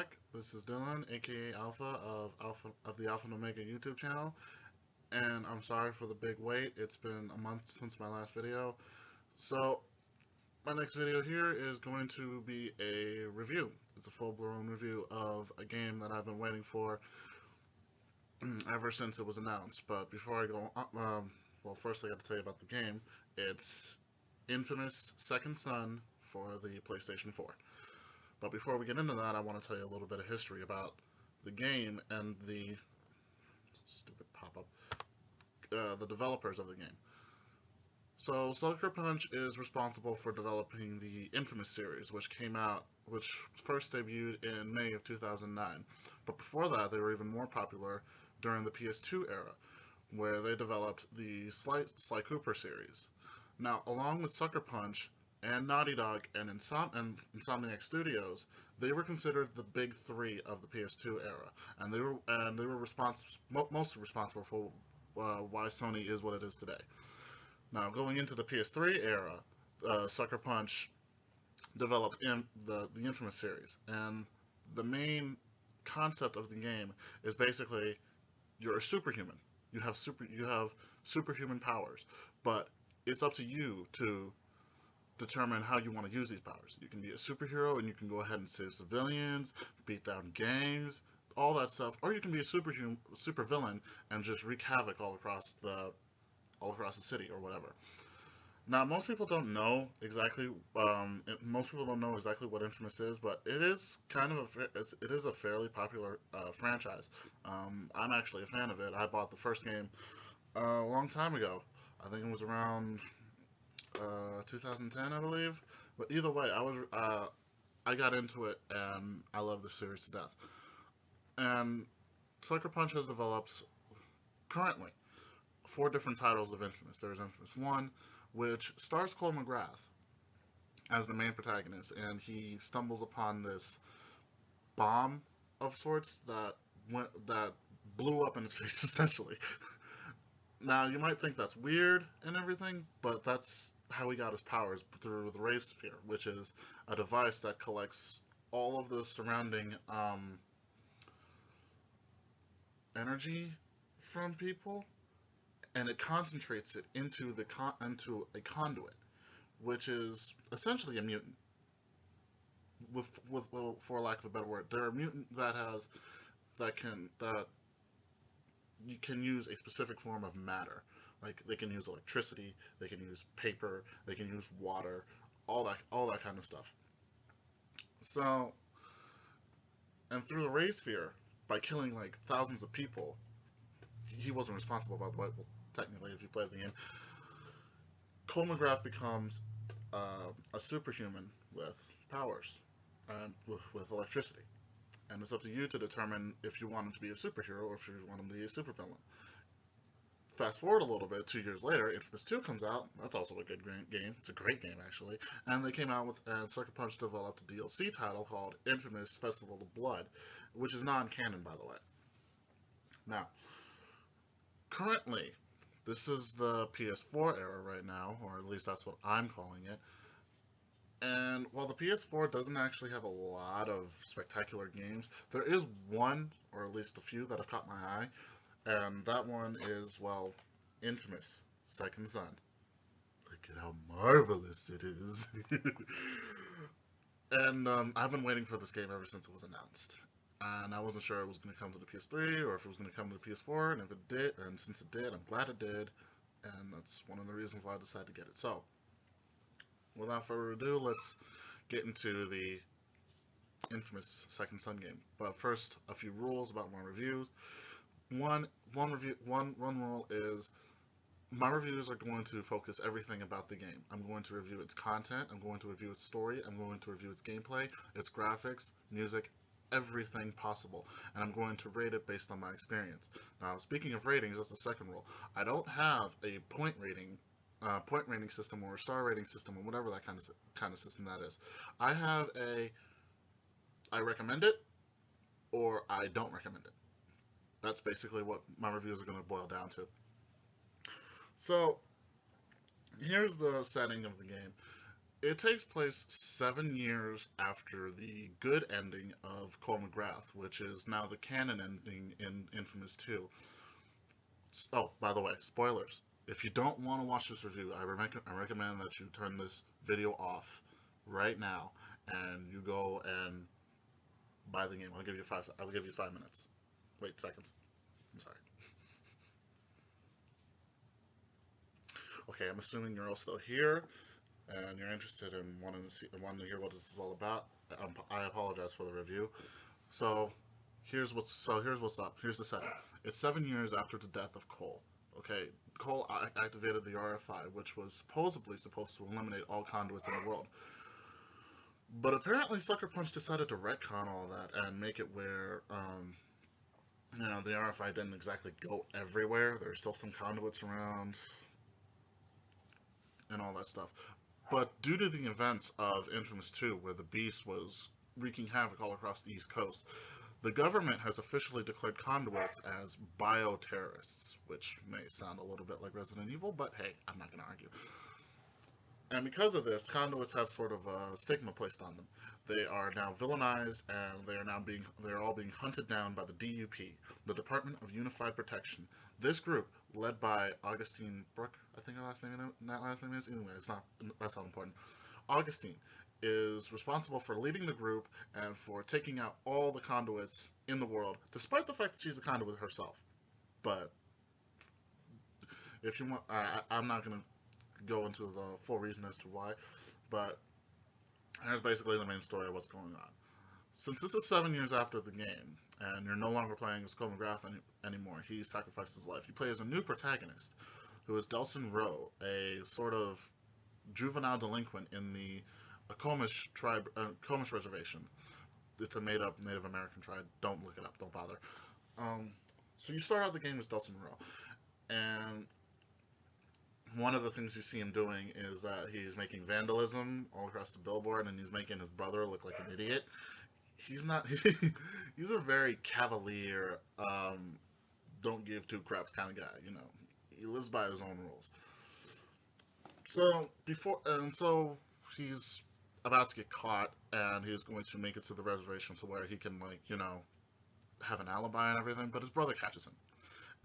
back. This is Dylan, aka Alpha of the Alpha and Omega YouTube channel, and I'm sorry for the big wait. It's been a month since my last video. So my next video here is going to be a review. It's a full-blown review of a game that I've been waiting for ever since it was announced. But before I go, well, first I got to tell you about the game. It's Infamous Second Son for the PlayStation 4. But before we get into that, I want to tell you a little bit of history about the game and the stupid pop-up, the developers of the game. So Sucker Punch is responsible for developing the Infamous series, which first debuted in May of 2009. But before that, they were even more popular during the PS2 era, where they developed the Sly Cooper series. Now, along with Sucker Punch and Naughty Dog and Insomniac Studios, they were considered the big three of the PS2 era, and they were mostly responsible for why Sony is what it is today. Now, going into the PS3 era, Sucker Punch developed the Infamous series, and the main concept of the game is basically you're a superhuman. You have superhuman powers, but it's up to you to determine how you want to use these powers. You can be a superhero and you can go ahead and save civilians, beat down gangs, all that stuff, or you can be a supervillain and just wreak havoc all across the city or whatever. Now, most people don't know exactly. Most people don't know exactly what Infamous is, but it is it is a fairly popular franchise. I'm actually a fan of it. I bought the first game a long time ago. I think it was around 2010, I believe. But either way, I got into it and I love the series to death. And Sucker Punch has developed currently four different titles of Infamous. There's Infamous 1, which stars Cole McGrath as the main protagonist, and he stumbles upon this bomb of sorts that blew up in his face essentially. Now, you might think that's weird and everything, but that's how he got his powers, through the Rave Sphere, which is a device that collects all of the surrounding energy from people, and it concentrates it into into a conduit, which is essentially a mutant. Well, for lack of a better word, they're a mutant that you can use a specific form of matter. Like, they can use electricity, they can use paper, they can use water, all that kind of stuff. So, and through the Ray Sphere, by killing like thousands of people, he wasn't responsible, by the way. Well, technically, if you play the game, Cole McGrath becomes a superhuman with powers and with electricity. And it's up to you to determine if you want him to be a superhero or if you want him to be a supervillain. Fast forward a little bit, 2 years later, Infamous 2 comes out. That's also a good game. It's a great game, actually. And they came out with, and Sucker Punch developed a DLC title called Infamous Festival of Blood, which is non-canon, by the way. Now, currently, this is the PS4 era right now, or at least that's what I'm calling it. And while the PS4 doesn't actually have a lot of spectacular games, there is one, or at least a few, that have caught my eye. And that one is, well, Infamous Second Son. Look at how marvelous it is. And I've been waiting for this game ever since it was announced. And I wasn't sure it was going to come to the PS3 or if it was going to come to the PS4. And if it did, and since it did, I'm glad it did. And that's one of the reasons why I decided to get it. So, without further ado, let's get into the Infamous Second Son game. But first, a few rules about my reviews. One rule is my reviews are going to focus everything about the game. I'm going to review its content, I'm going to review its story, I'm going to review its gameplay, its graphics, music, everything possible. And I'm going to rate it based on my experience. Now, speaking of ratings, that's the second rule. I don't have a point rating system or a star rating system or whatever that kind of system that is. I have I recommend it or I don't recommend it. That's basically what my reviews are going to boil down to. So, here's the setting of the game. It takes place 7 years after the good ending of Cole McGrath, which is now the canon ending in Infamous 2. Oh, by the way, spoilers. If you don't want to watch this review, I recommend that you turn this video off right now and you go and buy the game. I'll give you 5 minutes. Wait, seconds. I'm sorry. Okay, I'm assuming you're all still here and you're interested in wanting to hear what this is all about. I apologize for the review. So here's what's up. Here's the setup. It's 7 years after the death of Cole. Okay, Cole activated the RFI, which was supposedly supposed to eliminate all conduits in the world. But apparently, Sucker Punch decided to retcon all that and make it where, the RFI didn't exactly go everywhere. There's still some conduits around and all that stuff. But due to the events of Infamous 2, where the Beast was wreaking havoc all across the East Coast, the government has officially declared conduits as bioterrorists, which may sound a little bit like Resident Evil, but hey, I'm not going to argue. And because of this, conduits have sort of a stigma placed on them. They are now villainized, and they are all being hunted down by the DUP, the Department of Unified Protection. This group, led by Augustine Brooke, I think that last name is. Anyway, that's not important. Augustine is responsible for leading the group and for taking out all the conduits in the world, despite the fact that she's a conduit herself. But if you want, I'm not going to go into the full reason as to why, but here's basically the main story of what's going on. Since this is 7 years after the game, and you're no longer playing as Cole McGrath anymore, he sacrificed his life. You play as a new protagonist, who is Delson Rowe, a sort of juvenile delinquent in the Akomish tribe, Akomish reservation. It's a made-up Native American tribe. Don't look it up. Don't bother. So you start out the game as Delson Rowe, and one of the things you see him doing is that he's making vandalism all across the billboard, and he's making his brother look like an idiot. He's not. He's a very cavalier, don't give two craps kind of guy. He lives by his own rules. So he's about to get caught, and he's going to make it to the reservation to where he can have an alibi and everything. But his brother catches him,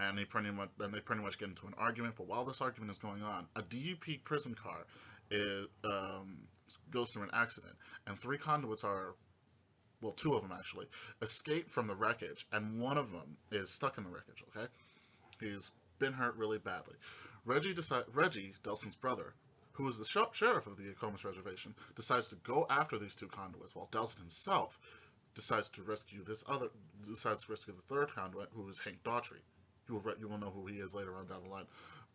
and they pretty much get into an argument. But while this argument is going on, a DUP prison car goes through an accident, and three conduits two of them actually, escape from the wreckage, and one of them is stuck in the wreckage. Okay, he's been hurt really badly. Reggie, Delson's brother, who is the sheriff of the Akomis reservation, decides to go after these two conduits, while Delson himself decides to rescue the third conduit, who is Hank Daughtry. You will know who he is later on down the line.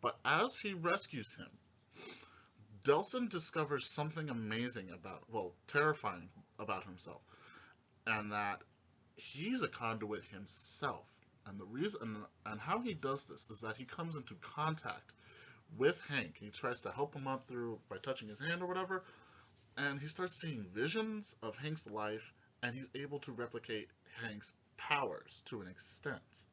But as he rescues him, Delson discovers something terrifying about himself, and that he's a conduit himself. And the reason and how he does this is that he comes into contact with Hank. He tries to help him up by touching his hand or whatever, and he starts seeing visions of Hank's life, and he's able to replicate Hank's powers to an extent.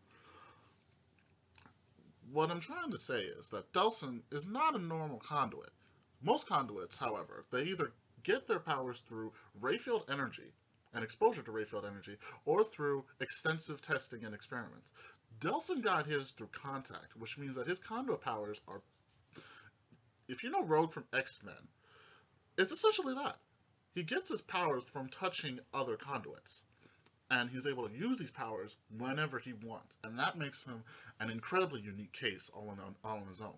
What I'm trying to say is that Delson is not a normal conduit. Most conduits, however, they either get their powers through Rayfield energy and exposure to Rayfield energy, or through extensive testing and experiments. Delson got his through contact, which means that his conduit powers are, if you know Rogue from X-Men, it's essentially that. He gets his powers from touching other conduits, and he's able to use these powers whenever he wants, and that makes him an incredibly unique case all on his own.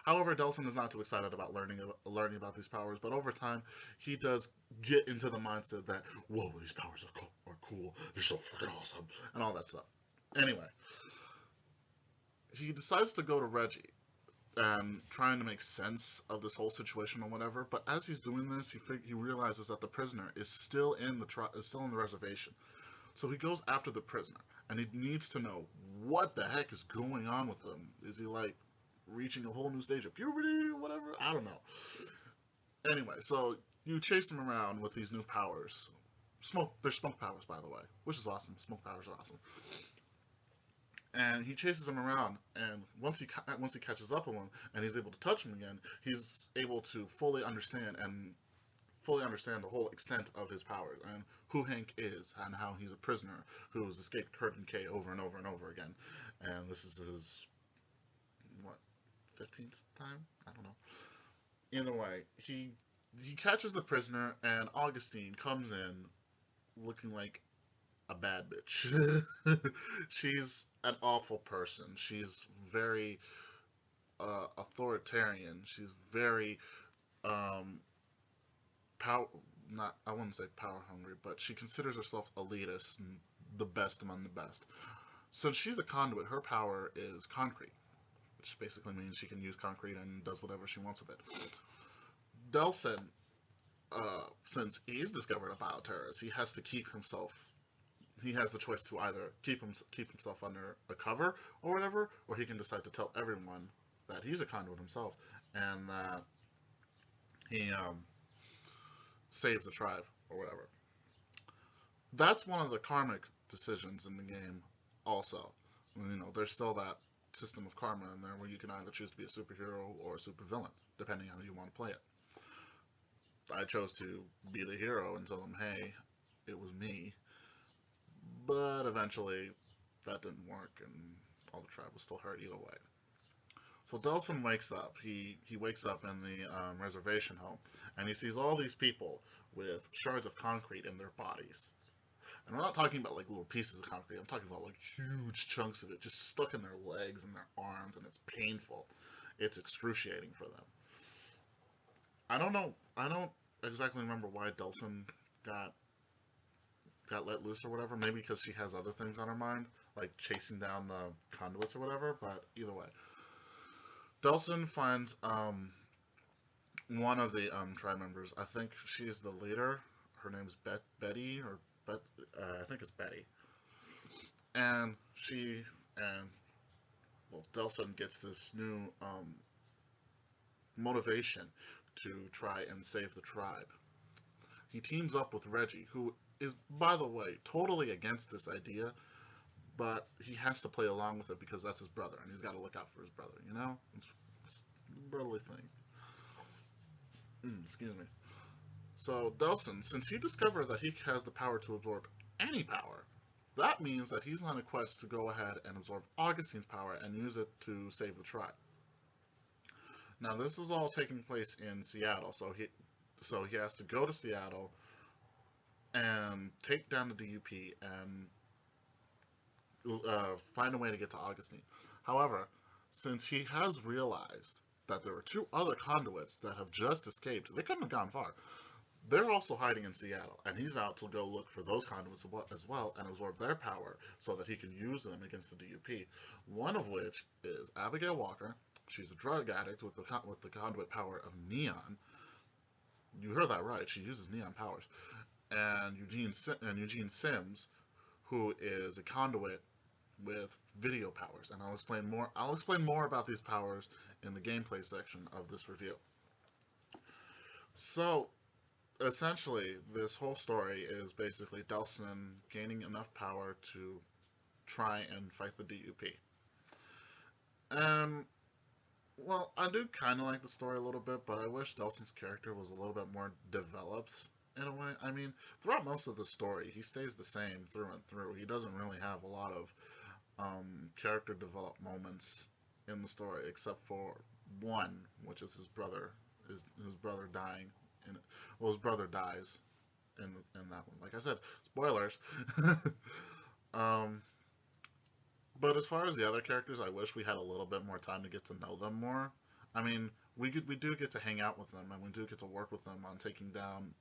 However, Delson is not too excited about learning about these powers, but over time, he does get into the mindset that, whoa, these powers are cool, they're so freaking awesome, and all that stuff. Anyway, he decides to go to Reggie, trying to make sense of this whole situation or whatever, but as he's doing this, he realizes that the prisoner is still in the reservation. So he goes after the prisoner, and he needs to know what the heck is going on with him. Is he reaching a whole new stage of puberty or whatever? I don't know. Anyway, so you chase him around with these new powers. They're smoke powers, by the way, which is awesome. Smoke powers are awesome. And he chases him around, and once he catches up with him, and he's able to touch him again, he's able to fully understand and fully understand the whole extent of his powers and who Hank is and how he's a prisoner who's escaped Curtain K over and over and over again. And this is his, what, 15th time? I don't know. Either way, he catches the prisoner, and Augustine comes in looking like a bad bitch. She's an awful person. She's very authoritarian. She's very um, power. Not, I wouldn't say power hungry, but she considers herself elitist and the best among the best. Since she's a conduit, her power is concrete, which basically means she can use concrete and does whatever she wants with it. Delson, since he's discovered a bioterrorist, he has to keep himself. He has the choice to either keep himself under a cover or whatever, or he can decide to tell everyone that he's a conduit himself and that he saves the tribe or whatever. That's one of the karmic decisions in the game. Also, there's still that system of karma in there where you can either choose to be a superhero or a supervillain, depending on how you want to play it. I chose to be the hero and tell them, hey, it was me. But eventually, that didn't work, and all the tribe was still hurt either way. So Delson wakes up. He wakes up in the reservation home, and he sees all these people with shards of concrete in their bodies. And we're not talking about like little pieces of concrete. I'm talking about like huge chunks of it just stuck in their legs and their arms, and it's painful. It's excruciating for them. I don't know. I don't exactly remember why Delson got let loose or whatever. Maybe because she has other things on her mind, like chasing down the conduits or whatever. But either way, Delson finds one of the tribe members. I think she's the leader. Her name's Betty, or I think it's Betty. And Delson gets this new motivation to try and save the tribe. He teams up with Reggie, who is, by the way, totally against this idea, but he has to play along with it because that's his brother, and he's got to look out for his brother, you know? It's a brotherly thing. Excuse me. So, Delson, since he discovered that he has the power to absorb any power, that means that he's on a quest to go ahead and absorb Augustine's power and use it to save the tribe. Now, this is all taking place in Seattle, so he has to go to Seattle and take down the DUP and find a way to get to Augustine. However, since he has realized that there are two other conduits that have just escaped, they couldn't have gone far. They're also hiding in Seattle, and he's out to go look for those conduits as well and absorb their power so that he can use them against the DUP. One of which is Abigail Walker. She's a drug addict with the conduit power of neon. You heard that right. She uses neon powers. And Eugene Sims, who is a conduit with video powers. And I'll explain more. I'll explain more about these powers in the gameplay section of this review. So, essentially, this whole story is basically Delson gaining enough power to try and fight the DUP. Well, I do kind of like the story a little bit, but I wish Delson's character was a little bit more developed in a way. I mean, throughout most of the story, he stays the same through and through. He doesn't really have a lot of character developed moments in the story, except for one, which is his brother dying. His brother dies in that one. Like I said, spoilers. But as far as the other characters, I wish we had a little bit more time to get to know them more. I mean, we do get to hang out with them, and we do get to work with them on taking down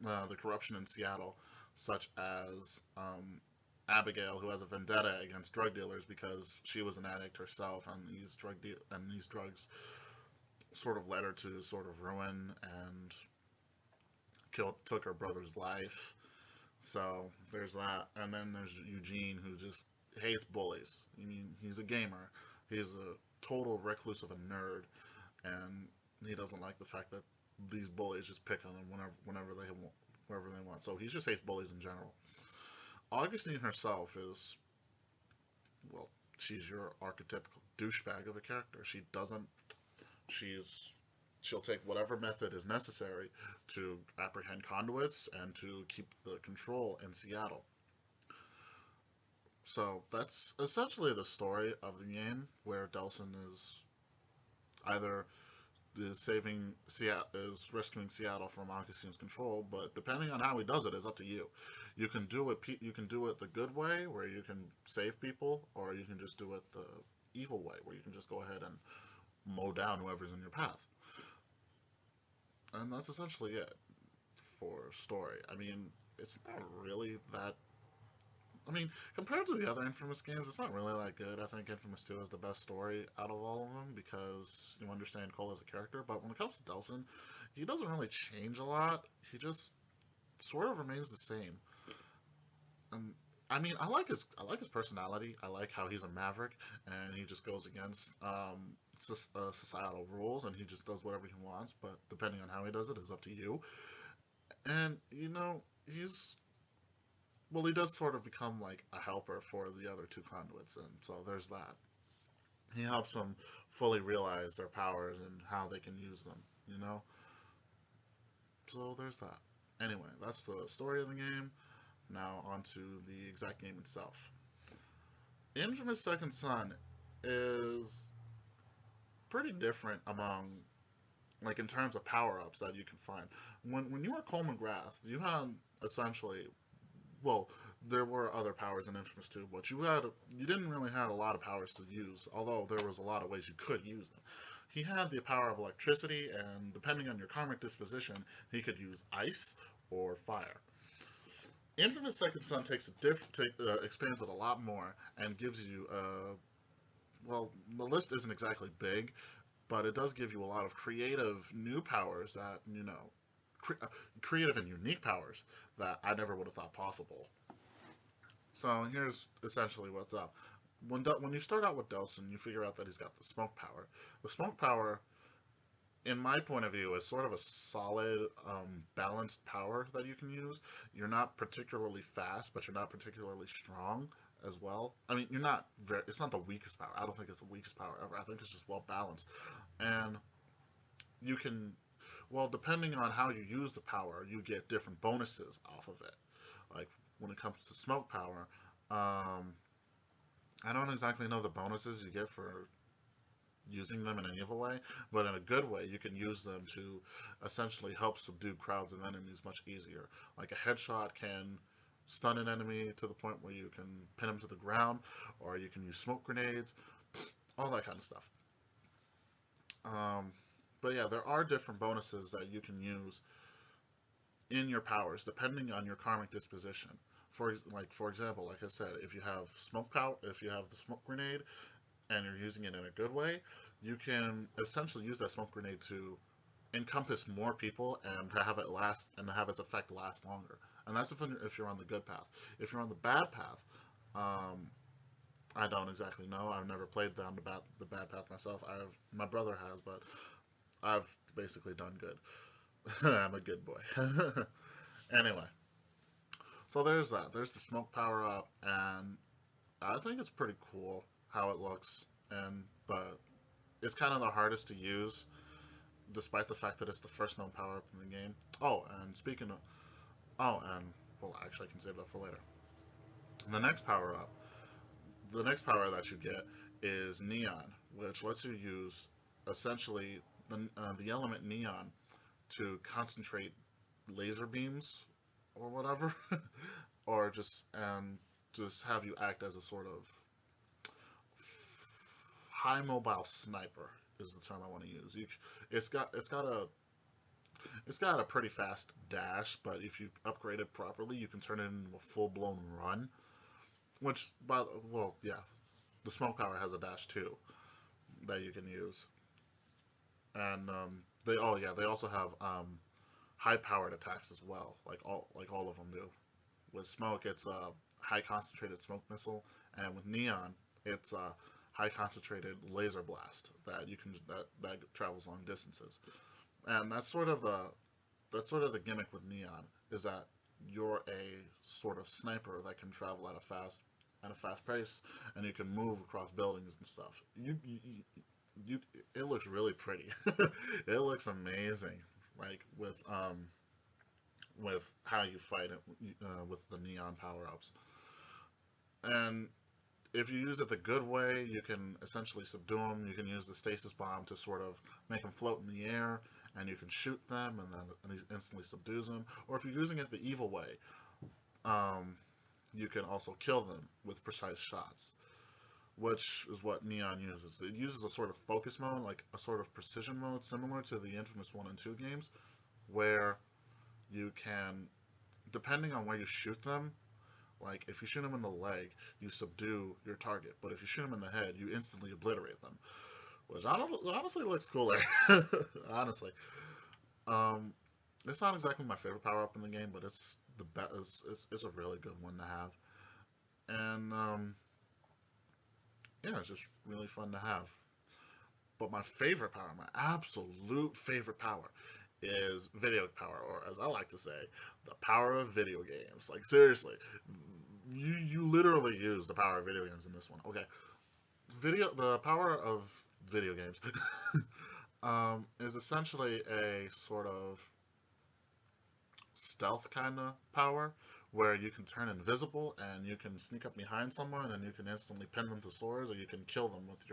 the corruption in Seattle, such as Abigail, who has a vendetta against drug dealers because she was an addict herself, and these drugs sort of led her to sort of ruin and took her brother's life. So there's that, and then there's Eugene, who just hates bullies. I mean, he's a gamer. He's a total recluse of a nerd, and he doesn't like the fact that these bullies just pick on him whenever they want. So he just hates bullies in general. Augustine herself is, well, she's your archetypical douchebag of a character. She's she'll take whatever method is necessary to apprehend conduits and to keep the control in Seattle. So that's essentially the story of the game, where Delson is either is rescuing Seattle from Augustine's control, but depending on how he does it is up to you. You can do it the good way, where you can save people, or you can just do it the evil way, where you can just go ahead and mow down whoever's in your path. And that's essentially it for story. I mean, it's not really that. I mean, compared to the other Infamous games, it's not really that good. I think Infamous 2 is the best story out of all of them because you understand Cole as a character. But when it comes to Delson, he doesn't really change a lot. He just sort of remains the same. And I mean, I like his personality. I like how he's a maverick and he just goes against societal rules and he just does whatever he wants. But depending on how he does it is up to you. And he's well, he does sort of become like a helper for the other two conduits, and so there's that. He helps them fully realize their powers and how they can use them, you know? So there's that. Anyway, that's the story of the game. Now, on to the exact game itself. Infamous Second Son is pretty different among, like, in terms of power ups that you can find. When you were Coleman Grath, you had essentially well, there were other powers in Infamous 2, but you didn't really have a lot of powers to use, although there was a lot of ways you could use them. He had the power of electricity, and depending on your karmic disposition, he could use ice or fire. Infamous Second Son expands it a lot more and gives you well, the list isn't exactly big, but it does give you a lot of creative new powers that creative and unique powers that I never would have thought possible. So here's essentially what's up. When you start out with Delson, you figure out that he's got the smoke power. The smoke power, in my point of view, is sort of a solid, balanced power that you can use. You're not particularly fast, but you're not particularly strong as well. I mean, it's not the weakest power. I don't think it's the weakest power ever. I think it's just well balanced. And you can well, depending on how you use the power, you get different bonuses off of it. Like when it comes to smoke power, I don't exactly know the bonuses you get for using them in an evil way, but in a good way, you can use them to essentially help subdue crowds of enemies much easier. Like a headshot can stun an enemy to the point where you can pin him to the ground, or you can use smoke grenades, all that kind of stuff. Um, but yeah, there are different bonuses that you can use in your powers depending on your karmic disposition. For example, like I said, if you have the smoke grenade and you're using it in a good way, you can essentially use that smoke grenade to encompass more people and have its effect last longer. And that's if you're on the good path. If you're on the bad path, I don't exactly know. I've never played down the bad path myself. My brother has, but I've basically done good. I'm a good boy. Anyway, so there's that. There's the smoke power up, and I think it's pretty cool how it looks. But it's kind of the hardest to use, despite the fact that it's the first known power up in the game. Well, actually, I can save that for later. The next power up, the next power that you get is neon, which lets you use essentially the element neon to concentrate laser beams or whatever, or just have you act as a sort of high mobile sniper is the term I want to use. It's got a pretty fast dash, but if you upgrade it properly, you can turn it into a full blown run. Which, yeah, the smoke power has a dash too that you can use, and they also have high powered attacks as well, like all of them do. With smoke, it's a high concentrated smoke missile, and with neon, it's a high concentrated laser blast that travels long distances. And that's sort of the gimmick with neon is that you're a sort of sniper that can travel at a fast pace, and you can move across buildings and stuff. you it looks really pretty. It looks amazing, like with how you fight it with the neon power ups. And if you use it the good way, you can essentially subdue them. You can use the stasis bomb to sort of make them float in the air, and you can shoot them, and he instantly subdues them. Or if you're using it the evil way, um, you can also kill them with precise shots, which is what Neon uses. It uses a sort of focus mode, like a sort of precision mode, similar to the infamous 1 and 2 games, where you can, depending on where you shoot them, like if you shoot them in the leg, you subdue your target, but if you shoot them in the head, you instantly obliterate them, which honestly looks cooler. Honestly, um, it's not exactly my favorite power up in the game, but it's the best. It's a really good one to have, and yeah, it's just really fun to have. But my favorite power, my absolute favorite power, is video power, or as I like to say, the power of video games. Like seriously, you literally use the power of video games in this one. Okay, the power of video games is essentially a sort of stealth kind of power where you can turn invisible and you can sneak up behind someone and you can instantly pin them to swords, or you can kill them with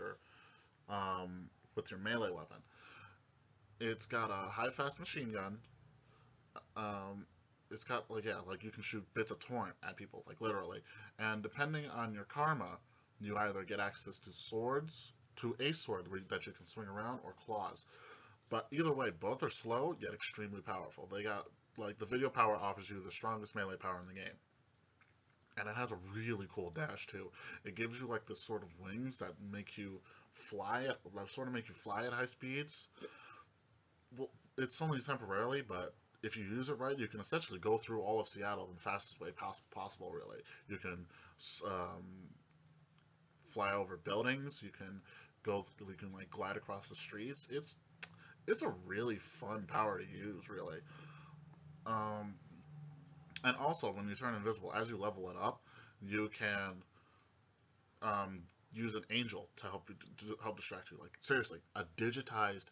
your melee weapon. It's got a high fast machine gun. Um, it's got like yeah, like you can shoot bits of torrent at people, like literally. And depending on your karma, you either get access to swords, to a sword that you can swing around, or claws. But either way, both are slow yet extremely powerful. They got like the video power offers you the strongest melee power in the game. And it has a really cool dash too. It gives you like this sort of wings that make you fly at high speeds. Well, it's only temporarily, but if you use it right, you can essentially go through all of Seattle in the fastest way possible. Really, you can um, fly over buildings. You can like glide across the streets. It's a really fun power to use, really. Um, and also, when you turn invisible, as you level it up, you can use an angel to help distract you. Like seriously, a digitized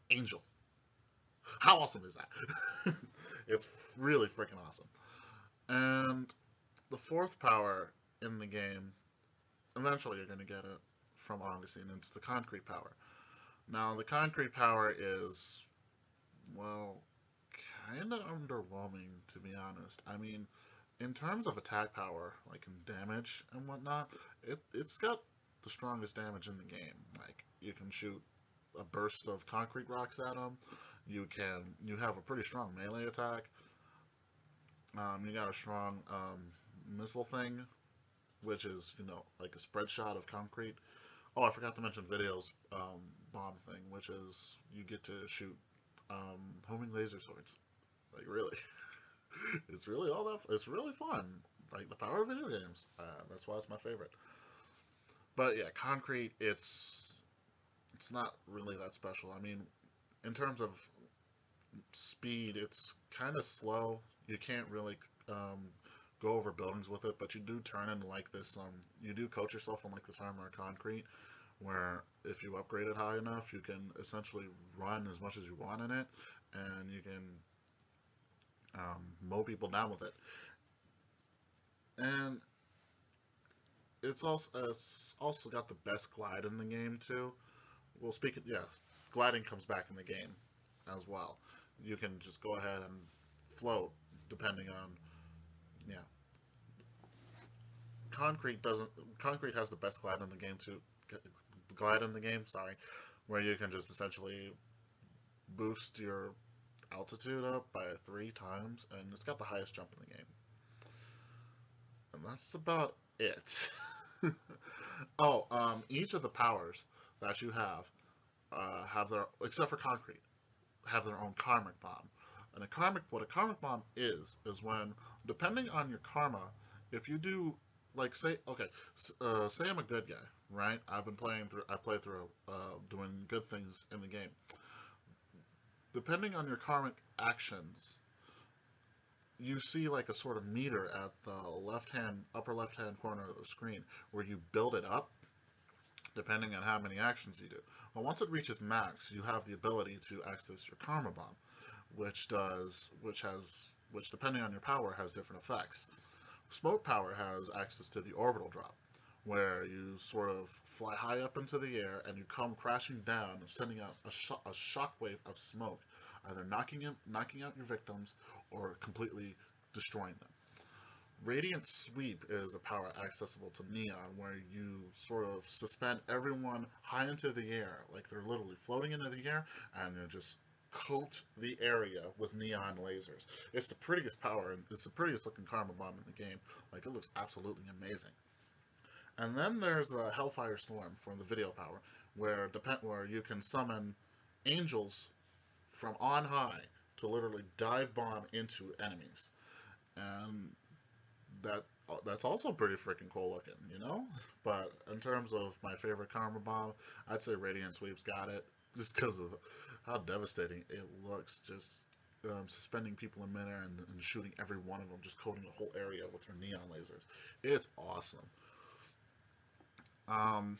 angel. How awesome is that? It's really freaking awesome. And the fourth power in the game, eventually you're going to get it from Augustine. It's the concrete power. Now, the concrete power is, well, kind of underwhelming, to be honest. I mean, in terms of attack power, like in damage and whatnot, it's got the strongest damage in the game. Like, you can shoot a burst of concrete rocks at them. You have a pretty strong melee attack. You got a strong missile thing, which is like a spread shot of concrete. Oh, I forgot to mention video's bomb thing, which is you get to shoot homing laser swords. Like really, it's really all that. It's really fun. Like the power of video games. That's why it's my favorite. But yeah, concrete. It's not really that special. I mean, in terms of speed, it's kind of slow. You can't really um, go over buildings with it, but you do turn into like this. You do coach yourself on like this armor concrete, where if you upgrade it high enough, you can essentially run as much as you want in it, and you can mow people down with it. And it's also got the best glide in the game too. Well, speaking yeah, gliding comes back in the game as well. You can just go ahead and float depending on yeah. Concrete has the best glide in the game too. Glide in the game, sorry, where you can just essentially boost your altitude up by 3 times, and it's got the highest jump in the game. And that's about it. Oh, each of the powers that you have their, except for concrete, have their own karmic bomb. And what a karmic bomb is when, depending on your karma, if you do, like, say, okay, say I'm a good guy, right? I played through, doing good things in the game. Depending on your karmic actions, you see like a sort of meter at the upper left hand corner of the screen where you build it up. depending on how many actions you do. Well, once it reaches max, you have the ability to access your Karma Bomb, which depending on your power has different effects. Smoke power has access to the orbital drop, where you sort of fly high up into the air and you come crashing down, sending out a shockwave of smoke, either knocking out your victims or completely destroying them. Radiant Sweep is a power accessible to Neon, where you sort of suspend everyone high into the air, like they're literally floating into the air, and you just coat the area with neon lasers. It's the prettiest power, and it's the prettiest looking Karma Bomb in the game. Like, it looks absolutely amazing. And then there's the Hellfire Storm from the video power, where you can summon angels from on high to literally dive bomb into enemies. And that's also pretty freaking cool looking, you know? But in terms of my favorite Karma Bomb, I'd say Radiant Sweep's got it, just because of how devastating it looks, just suspending people in midair and shooting every one of them, just coating the whole area with her neon lasers. It's awesome. Um,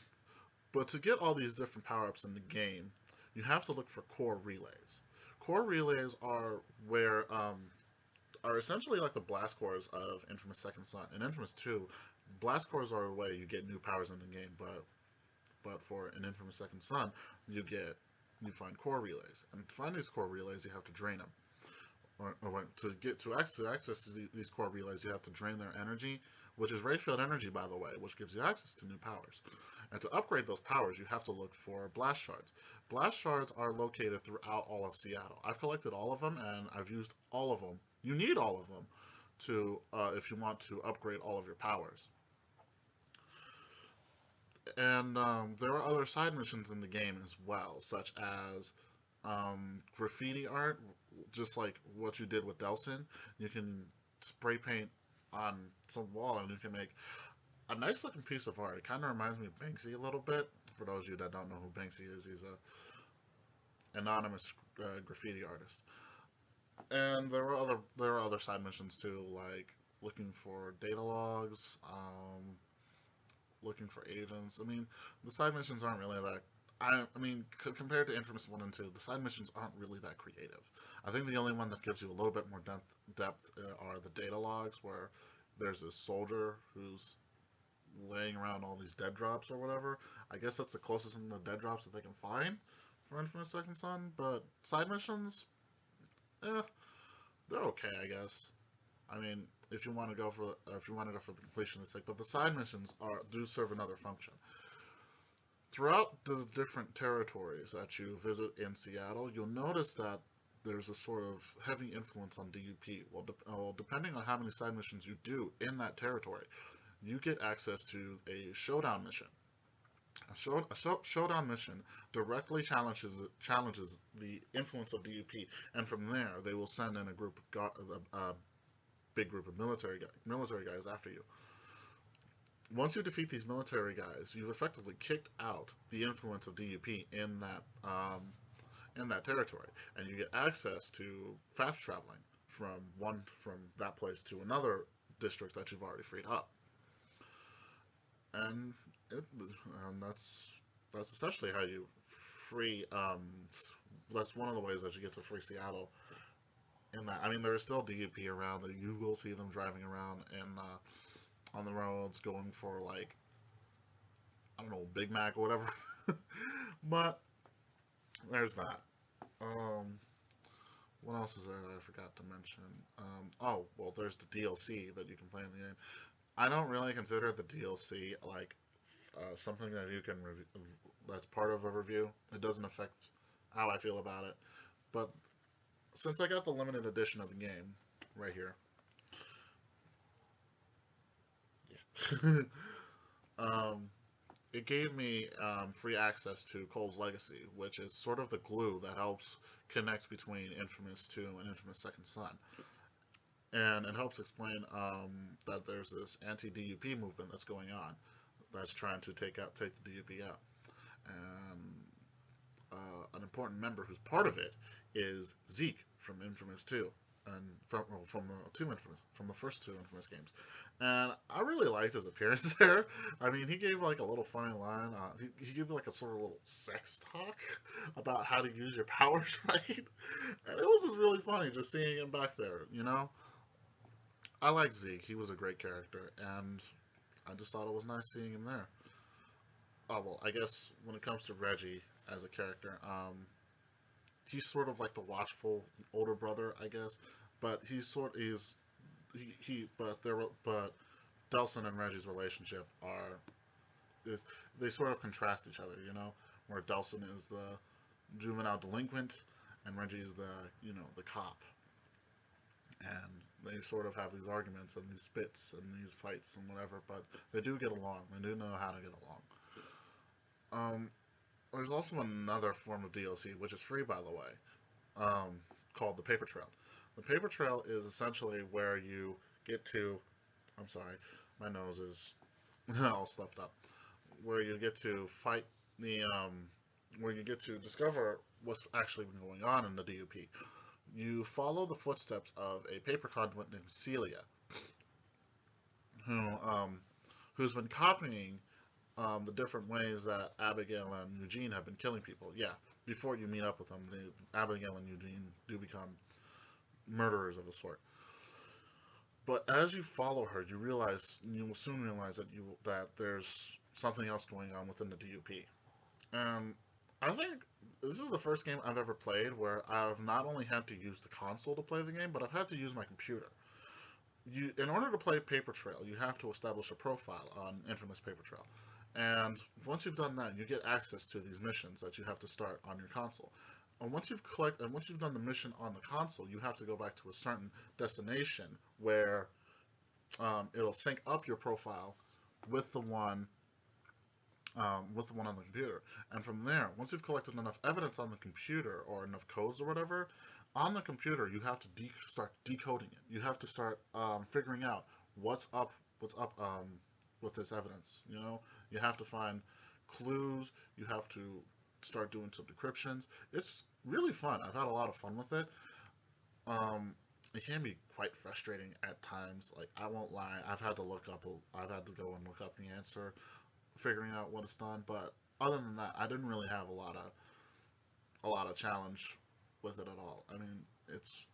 but to get all these different power-ups in the game, you have to look for core relays. Core relays are essentially like the blast cores of Infamous Second Son. In Infamous 2, blast cores are a way you get new powers in the game, but for an Infamous Second Son, you find core relays, and to find these core relays, you have to drain them. To access these core relays, you have to drain their energy, which is ray field energy, by the way, which gives you access to new powers. And to upgrade those powers, you have to look for blast shards. Blast shards are located throughout all of Seattle. I've collected all of them, and I've used all of them. You need all of them if you want to upgrade all of your powers. And there are other side missions in the game as well, such as graffiti art, just like what you did with Delsin. You can spray paint on some wall and you can make a nice looking piece of art. It kind of reminds me of Banksy a little bit. For those of you that don't know who Banksy is, he's a anonymous graffiti artist. And there are other side missions too, like looking for data logs, looking for agents. I mean, the side missions aren't really that. Compared to Infamous 1 and 2, the side missions aren't really that creative. I think the only one that gives you a little bit more depth are the data logs, where there's a soldier who's laying around all these dead drops or whatever. I guess that's the closest in the dead drops that they can find for Infamous Second Son. But side missions, they're okay, I guess. I mean, if you want to go for the completionist sake, but the side missions do serve another function. Throughout the different territories that you visit in Seattle, you'll notice that there's a sort of heavy influence on DUP. Well, depending on how many side missions you do in that territory, you get access to a showdown mission. A showdown mission directly challenges the influence of DUP, and from there they will send in a big group of military guys after you. Once you defeat these military guys, you've effectively kicked out the influence of DUP in that territory, and you get access to fast traveling from that place to another district that you've already freed up. And that's essentially how you free. That's one of the ways that you get to free Seattle. In that, I mean, there's still DUP around. You will see them driving around on the roads, going for, like, I don't know, Big Mac or whatever. But there's that. What else is there that I forgot to mention? There's the DLC that you can play in the game. I don't really consider the DLC like something that you can that's part of a review. It doesn't affect how I feel about it. But since I got the limited edition of the game right here, it gave me free access to Cole's Legacy, which is sort of the glue that helps connect between Infamous 2 and Infamous Second Son. And it helps explain that there's this anti-DUP movement that's going on, that's trying to take the DUP out. And an important member who's part of it is Zeke from Infamous 2. and from the first two Infamous games, and I really liked his appearance there. I mean, he gave like a little funny line. He gave like a sort of little sex talk about how to use your powers right, and it was just really funny just seeing him back there. You know, I like Zeke. He was a great character, and I just thought it was nice seeing him there. Oh well, I guess when it comes to Reggie as a character, he's sort of like the watchful older brother, I guess. But but Delson and Reggie's relationship is they sort of contrast each other, you know, where Delson is the juvenile delinquent and Reggie is the cop, and they sort of have these arguments and these spits and these fights and whatever, but they do get along. They do know how to get along. Um, there's also another form of DLC, which is free, by the way, called the Paper Trail. The Paper Trail is essentially where you get to. I'm sorry, my nose is all stuffed up. Where you get to fight where you get to discover what's actually been going on in the DUP. You follow the footsteps of a paper conduit named Celia, who who's been copying the different ways that Abigail and Eugene have been killing people. Yeah, before you meet up with them, Abigail and Eugene do become murderers of a sort. But as you follow her, you will soon realize that there's something else going on within the DUP. And I think this is the first game I've ever played where I've not only had to use the console to play the game, but I've had to use my computer. In order to play Paper Trail, you have to establish a profile on Infamous Paper Trail. And once you've done that, you get access to these missions that you have to start on your console. And once you've done the mission on the console, you have to go back to a certain destination where it'll sync up your profile with the one on the computer. And from there, once you've collected enough evidence on the computer or enough codes or whatever, on the computer you have to start decoding it. You have to start figuring out what's up with this evidence. You know, you have to find clues. You have to start doing some decryptions. It's really fun. I've had a lot of fun with it. It can be quite frustrating at times. Like I won't lie, I've had to go and look up the answer, figuring out what it's done. But other than that, I didn't really have a lot of challenge with it at all. I mean, it's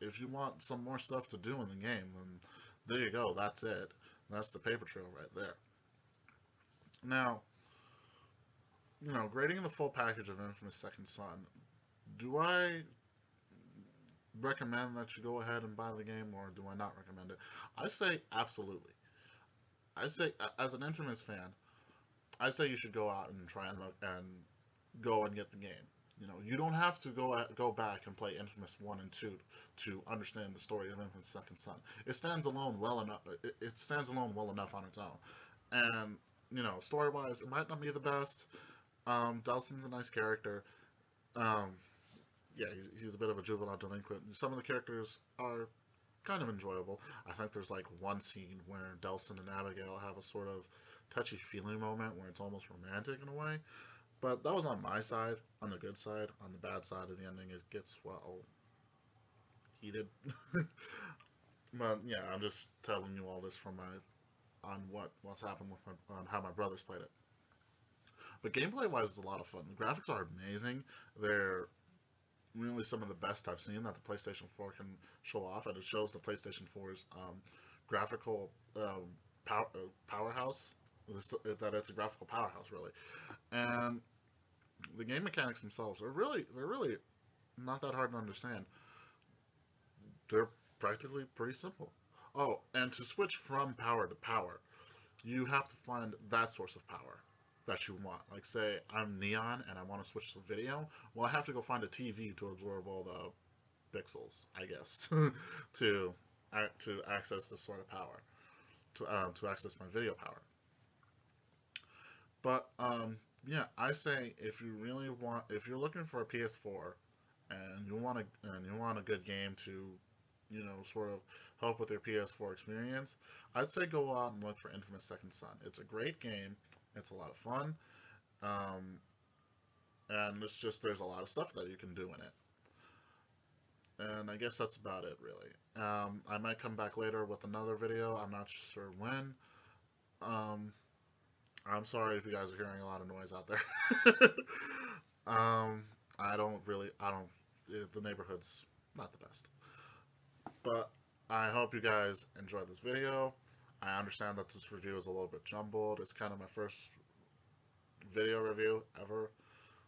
if you want some more stuff to do in the game, then there you go. That's it. That's the paper trail right there. Now, grading the full package of Infamous Second Son, do I recommend that you go ahead and buy the game, or do I not recommend it? I say absolutely. I say, as an Infamous fan, I say you should go out and try and look and go and get the game. You don't have to go back and play Infamous 1 and 2 to understand the story of Infamous Second Son. It stands alone well enough. It stands alone well enough on its own. And story-wise, it might not be the best. Delson's a nice character. Um, yeah, he's a bit of a juvenile delinquent. Some of the characters are kind of enjoyable. I think there's like one scene where Delson and Abigail have a sort of touchy-feely moment where it's almost romantic in a way. But that was on my side, on the good side. On the bad side of the ending, it gets, well, heated. But yeah, I'm just telling you all this from what's happened with on how my brothers played it. But gameplay-wise, it's a lot of fun. The graphics are amazing. They're really some of the best I've seen that the PlayStation 4 can show off, and it shows the PlayStation 4's graphical powerhouse. That it's a graphical powerhouse, really. And the game mechanics themselves they're really not that hard to understand. They're practically pretty simple. Oh, and to switch from power to power, you have to find that source of power that you want. Like, say I'm Neon and I want to switch to video. Well, I have to go find a TV to absorb all the pixels, I guess, to to access this sort of power, to access my video power. But yeah, I say if you're looking for a PS4 and you want a good game to, sort of help with your PS4 experience, I'd say go out and look for Infamous Second Son. It's a great game. It's a lot of fun, um, and there's a lot of stuff that you can do in it. And I guess that's about it, really. I might come back later with another video. I'm not sure when. Um, I'm sorry if you guys are hearing a lot of noise out there. um, I don't, the neighborhood's not the best. But I hope you guys enjoyed this video. I understand that this review is a little bit jumbled. It's kind of my first video review ever.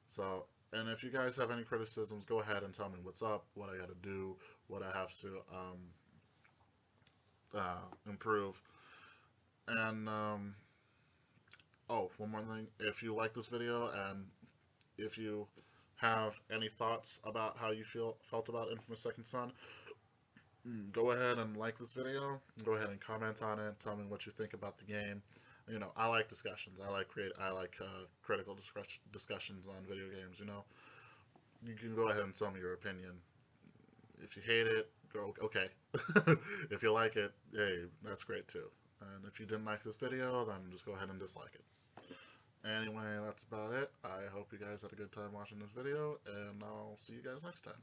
So, and if you guys have any criticisms, go ahead and tell me what's up, what I got to do, what I have to improve. And, oh, one more thing. If you like this video and if you have any thoughts about how you felt about Infamous Second Son, go ahead and like this video. Go ahead and comment on it. Tell me what you think about the game. You know, I like discussions. I like critical discussions on video games. You know, you can go ahead and tell me your opinion. If you hate it, go okay. If you like it, hey, that's great too. And if you didn't like this video, then just go ahead and dislike it. Anyway, that's about it. I hope you guys had a good time watching this video, and I'll see you guys next time.